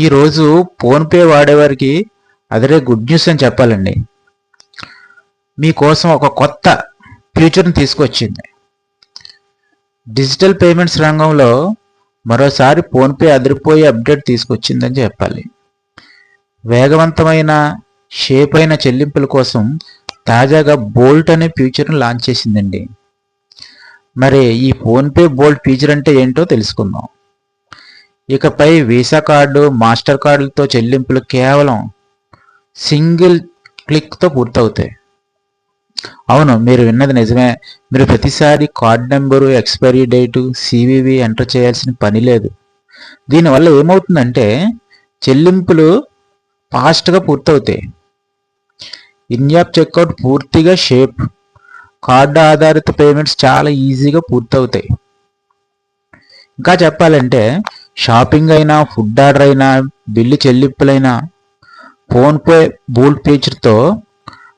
ఈరోజు ఫోన్పే వాడేవారికి అదే good news అని చెప్పాలండి. మీకోసం ఒక కొత్త ఫ్యూచర్ని తీసుకొచ్చింది. డిజిటల్ పేమెంట్స్ రంగంలో మరోసారి ఫోన్పే అదిరిపోయే అప్డేట్ తీసుకొచ్చిందని చెప్పాలి. వేగవంతమైన షేప్ అయిన చెల్లింపుల కోసం తాజాగా బోల్ట్ అనే ఫీచర్ను లాంచ్ చేసిందండి. మరి ఈ ఫోన్పే బోల్ట్ ఫీచర్ అంటే ఏంటో తెలుసుకుందాం. ఇకపై వీసా కార్డు, మాస్టర్ కార్డులతో చెల్లింపులు కేవలం సింగిల్ క్లిక్తో పూర్తవుతాయి. అవును, మీరు విన్నది నిజమే. మీరు ప్రతిసారి card number, expiry date, CVV enter చేయాల్సిన పని లేదు. దీనివల్ల ఏమవుతుందంటే చెల్లింపులు ఫాస్ట్గా పూర్తవుతాయి. ఇన్ యాప్ చెక్అవుట్ పూర్తిగా షేప్, కార్డు ఆధారిత పేమెంట్స్ చాలా ఈజీగా పూర్తవుతాయి. ఇంకా చెప్పాలంటే షాపింగ్ అయినా, ఫుడ్ ఆర్డర్ అయినా, బిల్లు చెల్లింపులైనా ఫోన్పే బోల్ట్ ఫీచర్తో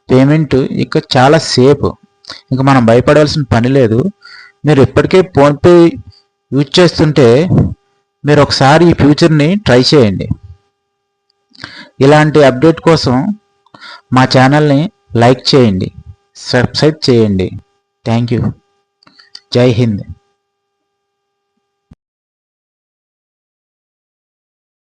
పేమెంట్ ఇక చాలా సేఫ్. ఇంకా మనం భయపడాల్సిన పని లేదు. మీరు ఇప్పటికే ఫోన్పే యూజ్ చేస్తుంటే మీరు ఒకసారి ఈ ఫ్యూచర్ని ట్రై చేయండి. ఇలాంటి అప్డేట్ కోసం మా ఛానల్ని లైక్ చేయండి, సబ్స్క్రైబ్ చేయండి. Thank you. జై హింద్.